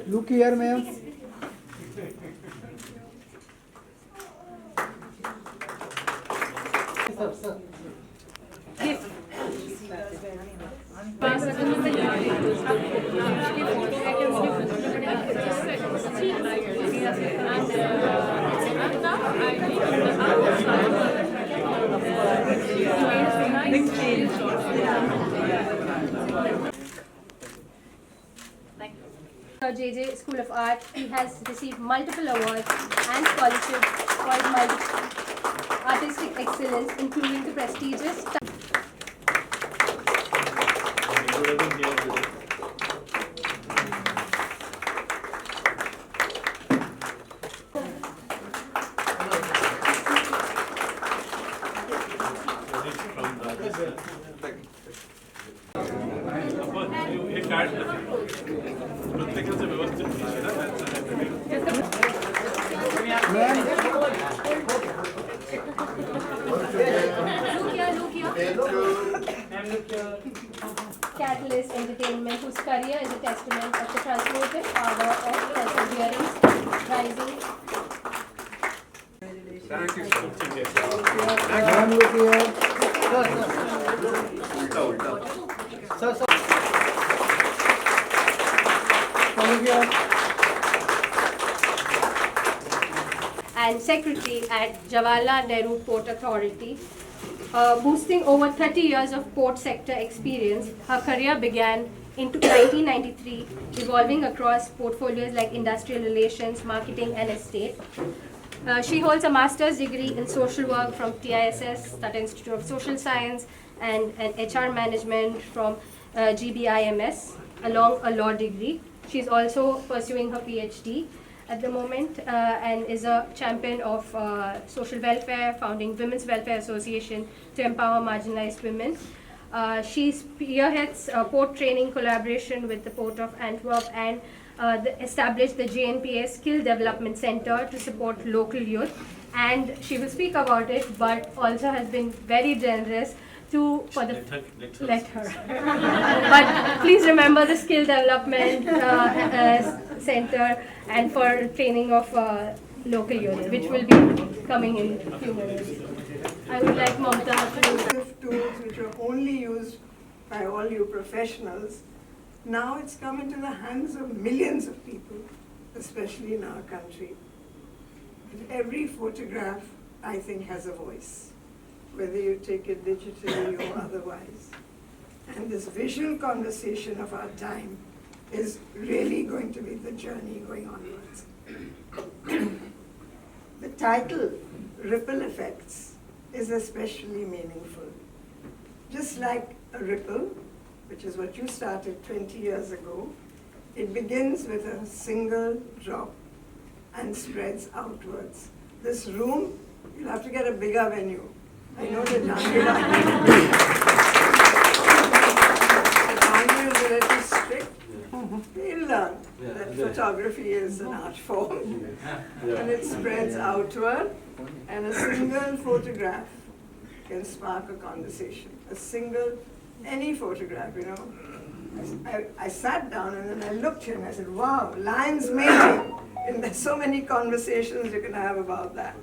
Look here, ma'am. JJ School of Art, he has received multiple awards and scholarships for his artistic excellence, including the prestigious Catalyst Entertainment, whose career is a testament of the transformative power of perseverance, rising. And Secretary at Jawaharlal Nehru Port Authority. Boosting over 30 years of port sector experience, her career began in 1993, evolving across portfolios like industrial relations, marketing, and estate. She holds a master's degree in social work from TISS, Tata Institute of Social Science, and an HR management from GBIMS, along a law degree. She's also pursuing her PhD at the moment and is a champion of social welfare, founding Women's Welfare Association to empower marginalized women. She spearheads port training collaboration with the Port of Antwerp and established the JNPA Skill Development Center to support local youth. And she will speak about it, but also has been very generous let her. But please remember the skill development center and for training of local youth, which will be coming in a few minutes. I would like Mamta to tools which are only used by all you professionals. Now it's come into the hands of millions of people, especially in our country. And every photograph, I think, has a voice, whether you take it digitally or otherwise. And this visual conversation of our time is really going to be the journey going onwards. The title, Ripple Effects, is especially meaningful. Just like a ripple, which is what you started 20 years ago, it begins with a single drop and spreads outwards. This room, you'll have to get a bigger venue. I know that Janvi is a little strict. We'll learn that photography is an art form. And it spreads outward, and a single photograph can spark a conversation. Any photograph, you know. I sat down and then I looked here and I said, wow, lions mating. And there's so many conversations you can have about that.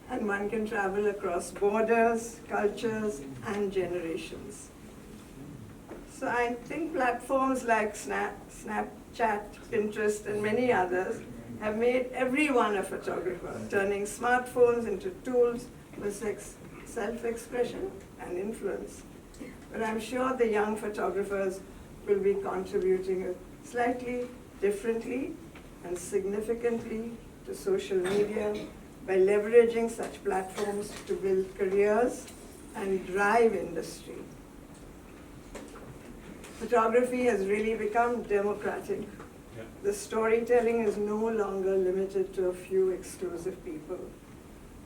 And one can travel across borders, cultures, and generations. So I think platforms like Snapchat, Pinterest, and many others have made everyone a photographer, turning smartphones into tools for self-expression and influence. But I'm sure the young photographers will be contributing slightly differently and significantly to social media by leveraging such platforms to build careers and drive industry. Photography has really become democratic. Yeah. The storytelling is no longer limited to a few exclusive people.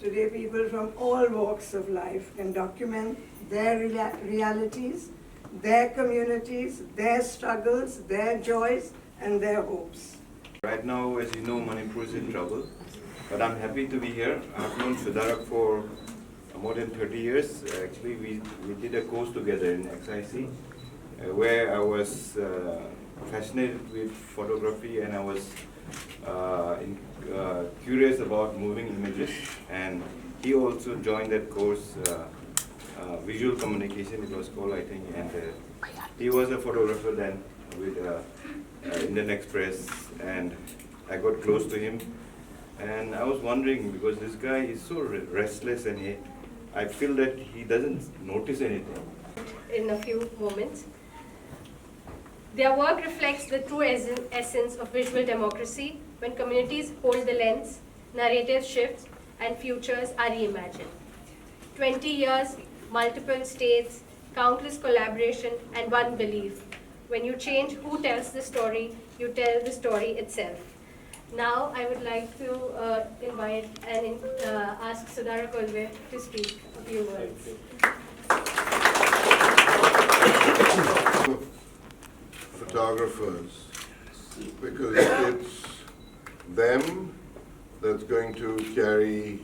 Today, people from all walks of life can document their realities, their communities, their struggles, their joys, and their hopes. Right now, as you know, Manipur is in trouble, but I'm happy to be here. I've known Sudharak for more than 30 years. Actually, we did a course together in XIC, where I was fascinated with photography, and I was curious about moving images, and he also joined that course, visual communication it was called, I think, and he was a photographer then with Indian Express, and I got close to him, and I was wondering, because this guy is so restless, and I feel that he doesn't notice anything. In a few moments. Their work reflects the true essence of visual democracy when communities hold the lens, narrative shifts, and futures are reimagined. 20 years, multiple states, countless collaboration, and one belief. When you change who tells the story, you tell the story itself. Now, I would like to invite and ask Sudharak Olwe to speak a few words. Photographers, because it's them that's going to carry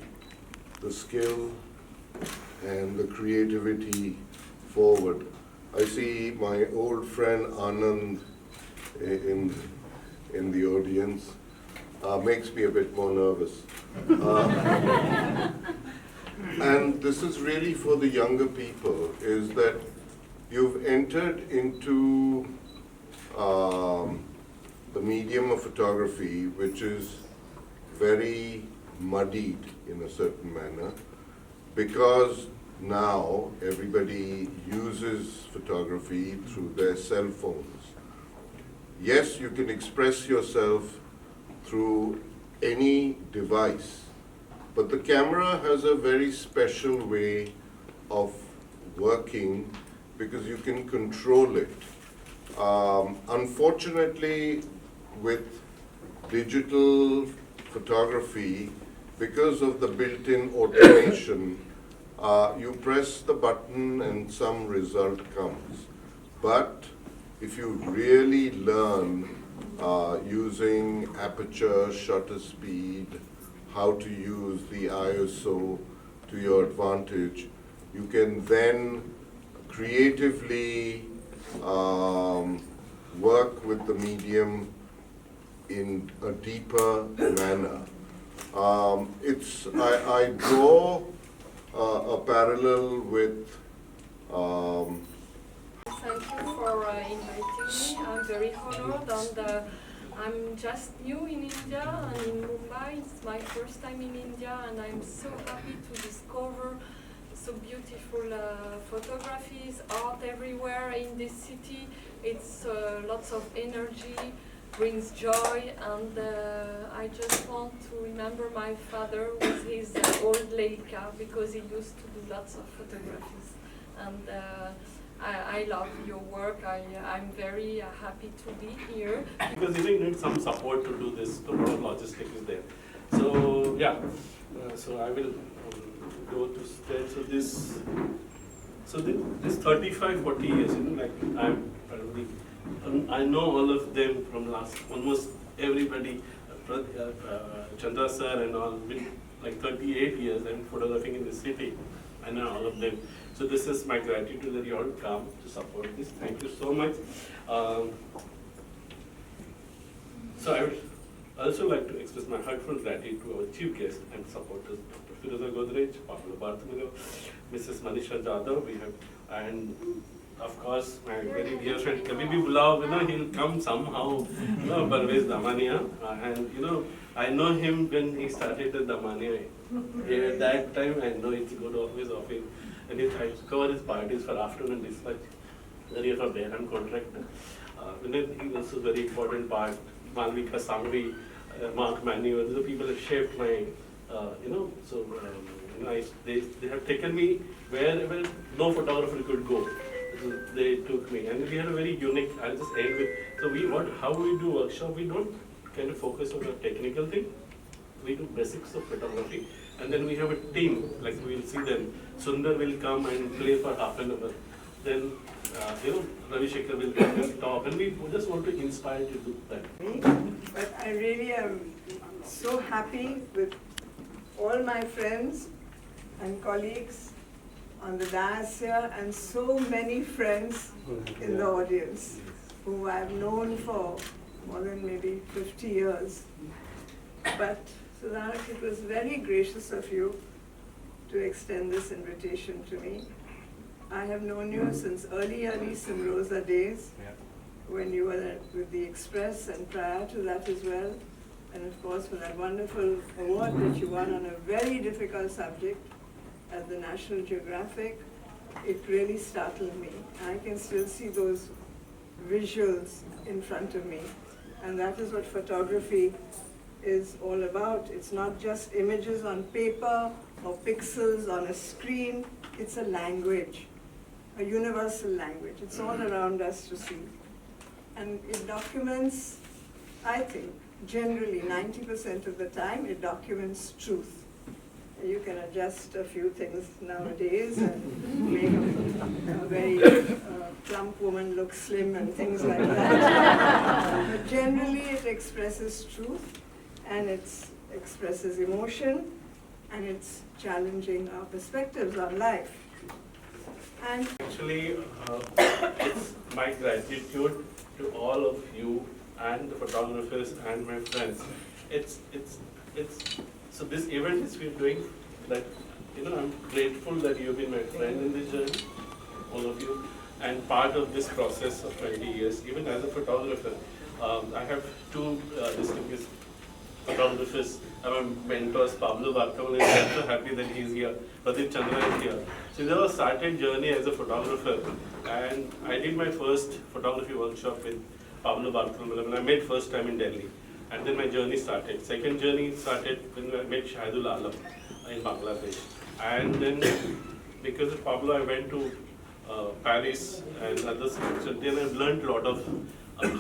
the skill and the creativity forward. I see my old friend Anand in the audience. Makes me a bit more nervous. And this is really for the younger people, is that you've entered into the medium of photography, which is very muddied in a certain manner, because now everybody uses photography through their cell phones. Yes, you can express yourself through any device, but the camera has a very special way of working because you can control it. Unfortunately, with digital photography, because of the built-in automation, you press the button and some result comes. But if you really learn using aperture, shutter speed, how to use the ISO to your advantage, you can then creatively work with the medium in a deeper manner. I draw a parallel with Thank you for inviting me. I'm very honored, and I'm just new in India and in Mumbai. It's my first time in India, and I'm so happy to discover so beautiful photographies, art everywhere in this city. It's lots of energy, brings joy, and I just want to remember my father with his old Leica, because he used to do lots of photographies. And I love your work. I'm very happy to be here. Because you need some support to do this, a lot of logistics is there. So yeah, so I will go to spread. So this 35-40 years, like I'm probably, I know all of them from almost everybody, Chandra sir and all, been like 38 years I'm photographing in the city. I know all of them. So this is my gratitude that you all come to support this. Thank you so much. So I would also like to express my heartfelt gratitude to our chief guest and supporters, Dr. Firoza Godrej, Pablo Bartolomeo, Mrs. Manisha Jadhav, we have, and of course my very dear friend Kabibi Bulao, he'll come somehow, Parvez Damania, and I know him when he started at Damania. At that time I know it's good always of him, and he tries to cover his parties for afternoon dispatch, area for Behram contractor. He also very important part, Malvika Sangvi, Mark Manuel, the people have shaped my, they have taken me wherever no photographer could go. So they took me, and we had a very unique, I'll just end with, how we do workshop, we don't kind of focus on the technical thing, we do basics of photography, and then we have a team, like we'll see them, Sundar will come and play for half an hour, then Ravi Shekhar will come and talk, and we just want to inspire you to do that. But I really am so happy with all my friends and colleagues on the dais here, and so many friends in the audience who I've known for more than maybe 50 years. But Sudharak, it was very gracious of you to extend this invitation to me. I have known you since early Simrosa days, when you were with the Express, and prior to that as well. And of course, for that wonderful award that you won on a very difficult subject at the National Geographic, it really startled me. I can still see those visuals in front of me. And that is what photography is all about. It's not just images on paper or pixels on a screen. It's a language, a universal language. It's all around us to see. And it documents, I think, generally 90% of the time, it documents truth. You can adjust a few things nowadays and make a very plump woman look slim and things like that. But generally it expresses truth, and it expresses emotion, and it's challenging our perspectives on life. And Actually, it's my gratitude to all of you and the photographers and my friends. So this event is we're doing, that, I'm grateful that you've been my friend in this journey, all of you, and part of this process of 20 years, even as a photographer. I have two distinguished photographers, my mentors, Pablo Bartolome, I'm so happy that he's here, Pradeep Chandra is here. So there was a started journey as a photographer, and I did my first photography workshop with Pablo Bartolome when I met first time in Delhi. And then my journey started. Second journey started when I met Shahidul Alam in Bangladesh. And then because of Pablo, I went to Paris and other cities. And then I've learned a lot of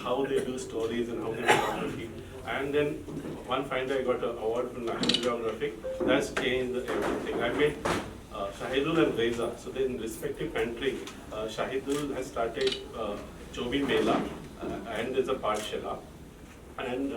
how they do stories and how they do photography. And then one fine day I got an award from National Geographic. That's changed everything. I met Shahidul and Reza. So then in respective country, Shahidul has started Chobi Mela and there's a Pathshala. And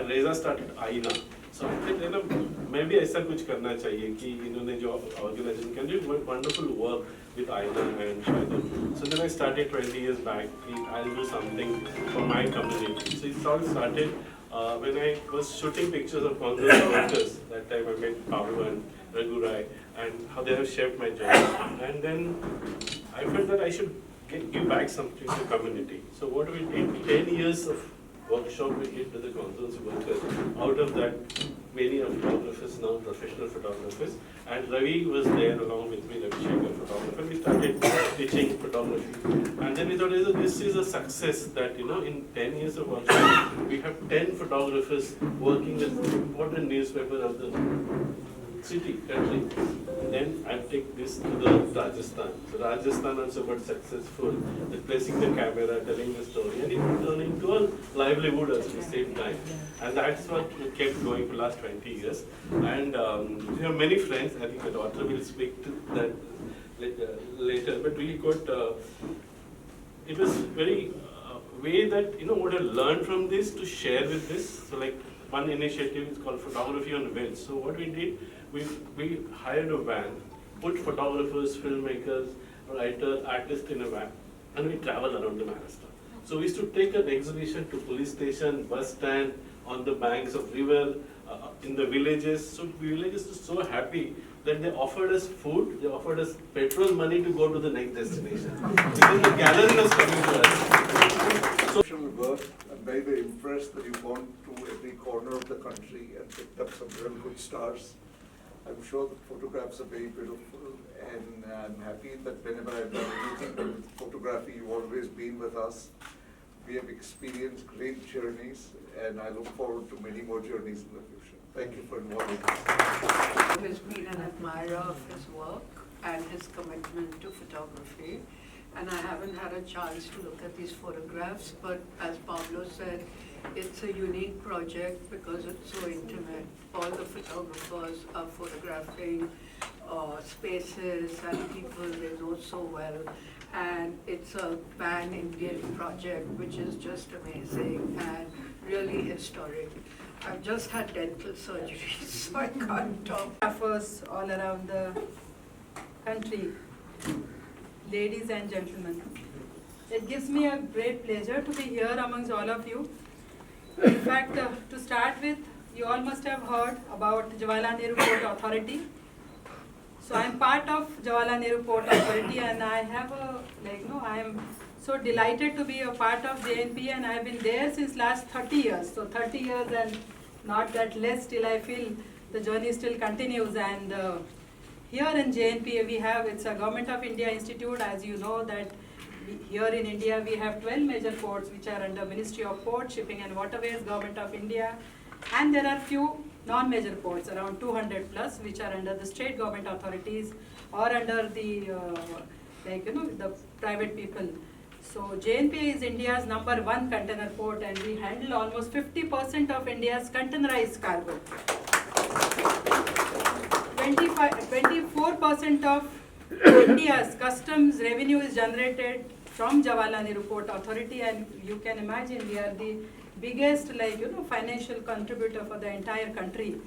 Reza started Aina. So I said, maybe ऐसा कुछ करना चाहिए कि इन्होंने जो organization can do wonderful work with Aina and Shahidul. So then I started 20 years back. I'll do something for my community. So it all started when I was shooting pictures of conservation workers. That time I met Pablo and Raghu Rai, and how they have shaped my journey. And then I felt that I should give back something to the community. So what we did, 10 years of workshop we did with the conservancy workers. Out of that, many are photographers now, professional photographers. And Ravi was there along with me, Ravi Shekhar, photographer. We started teaching photography. And then we thought, this is a success that, in 10 years of workshop, we have 10 photographers working with important newspaper of the city, country. Then I take this to the Rajasthan. So Rajasthan also got successful with placing the camera, telling the story, and it turned into a livelihood at the same time. And that's what we kept going for the last 20 years. And we have many friends. I think my daughter will speak to that later. But we got, it was very way that, what I learned from this to share with this. So like one initiative is called Photography on Wheels. So what we did, we hired a van, put photographers, filmmakers, writers, artists in a van, and we traveled around the Maharashtra. So we used to take an exhibition to police station, bus stand, on the banks of river, in the villages. So villages were so happy that they offered us food, they offered us petrol money to go to the next destination. Because the gallery was coming to us. So, work. I'm very, very impressed that you've gone to every corner of the country and picked up some real good stars. I'm sure the photographs are very beautiful, and I'm happy that whenever I've done anything with photography, you've always been with us. We have experienced great journeys, and I look forward to many more journeys in the future. Thank you for involving us. I've always been an admirer of his work and his commitment to photography. And I haven't had a chance to look at these photographs, but as Pablo said, it's a unique project because it's so intimate. All the photographers are photographing spaces and people they know so well. And it's a pan-Indian project, which is just amazing and really historic. I've just had dental surgery, so I can't talk. Staffers all around the country, ladies and gentlemen. It gives me a great pleasure to be here amongst all of you. In fact, to start with, you all must have heard about Jawaharlal Nehru Port Authority. So I am part of Jawaharlal Nehru Port Authority, and I have I am so delighted to be a part of JNP, and I have been there since last 30 years. So 30 years and not that less, till I feel the journey still continues. And here in JNP we have, it's a Government of India institute, as you know that here in India we have 12 major ports which are under Ministry of Port, Shipping and Waterways, Government of India. And there are few non-major ports, around 200 plus, which are under the state government authorities or under the, the private people. So JNP is India's #1 container port, and we handle almost 50% of India's containerized cargo. 24% of India's customs revenue is generated from Jawaharlal Nehru Port Authority, and you can imagine we are the biggest financial contributor for the entire country.